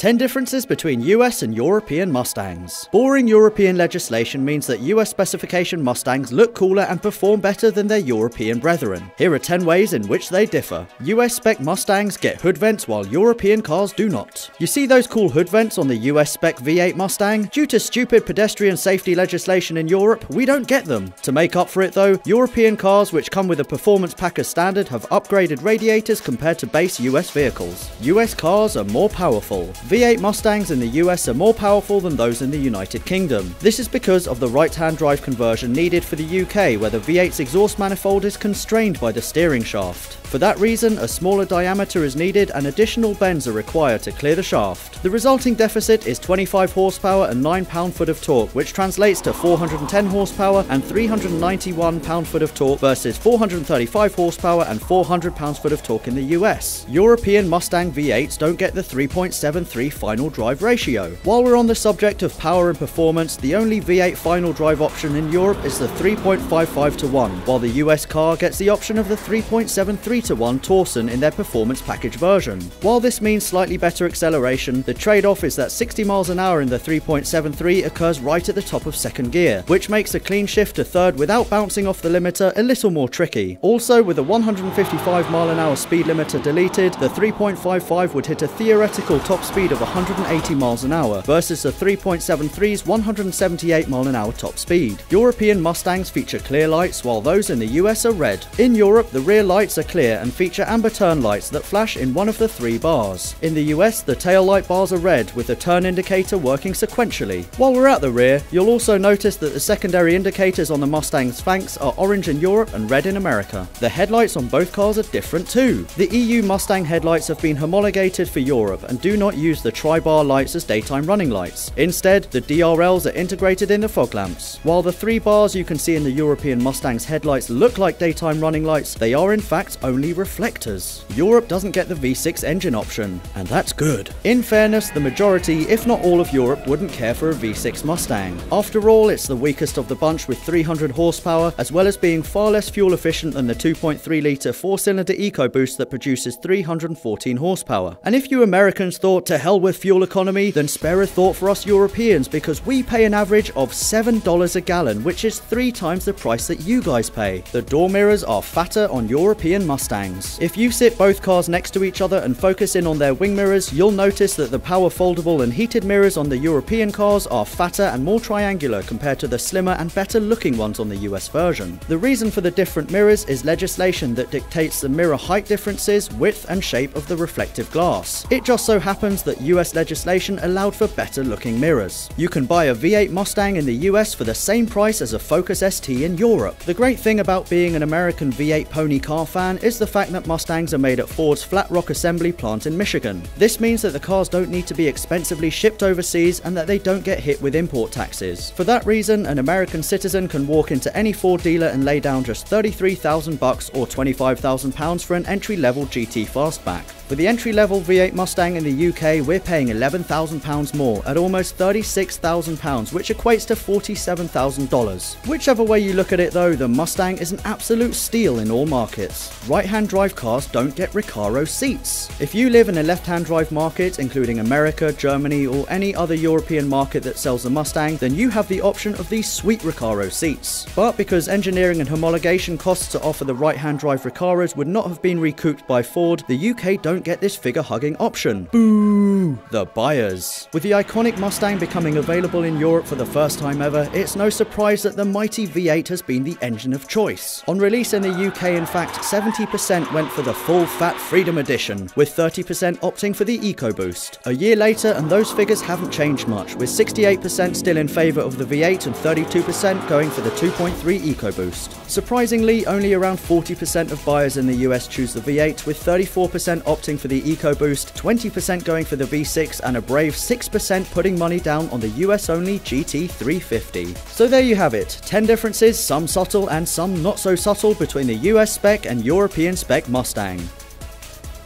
10 differences between US and European Mustangs. Boring European legislation means that US specification Mustangs look cooler and perform better than their European brethren. Here are 10 ways in which they differ. US spec Mustangs get hood vents while European cars do not. You see those cool hood vents on the US spec V8 Mustang? Due to stupid pedestrian safety legislation in Europe, we don't get them. To make up for it though, European cars which come with a performance pack as standard have upgraded radiators compared to base US vehicles. US cars are more powerful. V8 Mustangs in the US are more powerful than those in the United Kingdom. This is because of the right-hand drive conversion needed for the UK, where the V8's exhaust manifold is constrained by the steering shaft. For that reason, a smaller diameter is needed and additional bends are required to clear the shaft. The resulting deficit is 25 horsepower and 9 pound-foot of torque, which translates to 410 horsepower and 391 pound-foot of torque versus 435 horsepower and 400 pounds-foot of torque in the US. European Mustang V8s don't get the 3.73 final drive ratio. While we're on the subject of power and performance, the only V8 final drive option in Europe is the 3.55 to 1, while the US car gets the option of the 3.73 to 1 Torsen in their performance package version. While this means slightly better acceleration, the trade-off is that 60 miles an hour in the 3.73 occurs right at the top of second gear, which makes a clean shift to third without bouncing off the limiter a little more tricky. Also, with a 155 mile an hour speed limiter deleted, the 3.55 would hit a theoretical top speed of 180 miles an hour versus the 3.73's 178 mile an hour top speed. European Mustangs feature clear lights while those in the US are red. In Europe, the rear lights are clear and feature amber turn lights that flash in one of the 3 bars. In the US, the tail light bars are red with the turn indicator working sequentially. While we're at the rear, you'll also notice that the secondary indicators on the Mustang's fangs are orange in Europe and red in America. The headlights on both cars are different too. The EU Mustang headlights have been homologated for Europe and do not use the tri-bar lights as daytime running lights. Instead, the DRLs are integrated in the fog lamps. While the 3 bars you can see in the European Mustang's headlights look like daytime running lights, they are in fact only reflectors. Europe doesn't get the V6 engine option, and that's good. In fairness, the majority, if not all of Europe, wouldn't care for a V6 Mustang. After all, it's the weakest of the bunch with 300 horsepower, as well as being far less fuel efficient than the 2.3 litre 4-cylinder EcoBoost that produces 314 horsepower. And if you Americans thought to hell with fuel economy, then spare a thought for us Europeans, because we pay an average of $7 a gallon, which is 3 times the price that you guys pay. The door mirrors are fatter on European Mustangs. If you sit both cars next to each other and focus in on their wing mirrors, you'll notice that the power foldable and heated mirrors on the European cars are fatter and more triangular compared to the slimmer and better looking ones on the US version. The reason for the different mirrors is legislation that dictates the mirror height differences, width and shape of the reflective glass. It just so happens that US legislation allowed for better looking mirrors. You can buy a V8 Mustang in the US for the same price as a Focus ST in Europe. The great thing about being an American V8 pony car fan is the fact that Mustangs are made at Ford's Flat Rock assembly plant in Michigan. This means that the cars don't need to be expensively shipped overseas and that they don't get hit with import taxes. For that reason, an American citizen can walk into any Ford dealer and lay down just $33,000 or £25,000 for an entry-level GT Fastback. For the entry-level V8 Mustang in the UK, we're paying £11,000 more at almost £36,000, which equates to $47,000. Whichever way you look at it though, the Mustang is an absolute steal in all markets. Right-hand drive cars don't get Recaro seats. If you live in a left-hand drive market, including America, Germany, or any other European market that sells a Mustang, then you have the option of these sweet Recaro seats. But because engineering and homologation costs to offer the right-hand drive Recaros would not have been recouped by Ford, the UK don't get this figure-hugging option. Boo! The buyers. With the iconic Mustang becoming available in Europe for the first time ever, it's no surprise that the mighty V8 has been the engine of choice. On release in the UK, in fact, 70% went for the full-fat Freedom Edition, with 30% opting for the EcoBoost. A year later, and those figures haven't changed much, with 68% still in favour of the V8 and 32% going for the 2.3 EcoBoost. Surprisingly, only around 40% of buyers in the US choose the V8, with 34% opting for the EcoBoost, 20% going for the V6, and a brave 6% putting money down on the US-only GT350. So there you have it, 10 differences, some subtle and some not so subtle, between the US spec and European spec Mustang.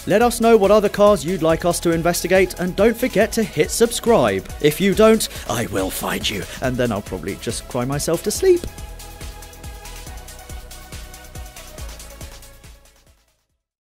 Let us know what other cars you'd like us to investigate, and don't forget to hit subscribe. If you don't, I will find you, and then I'll probably just cry myself to sleep.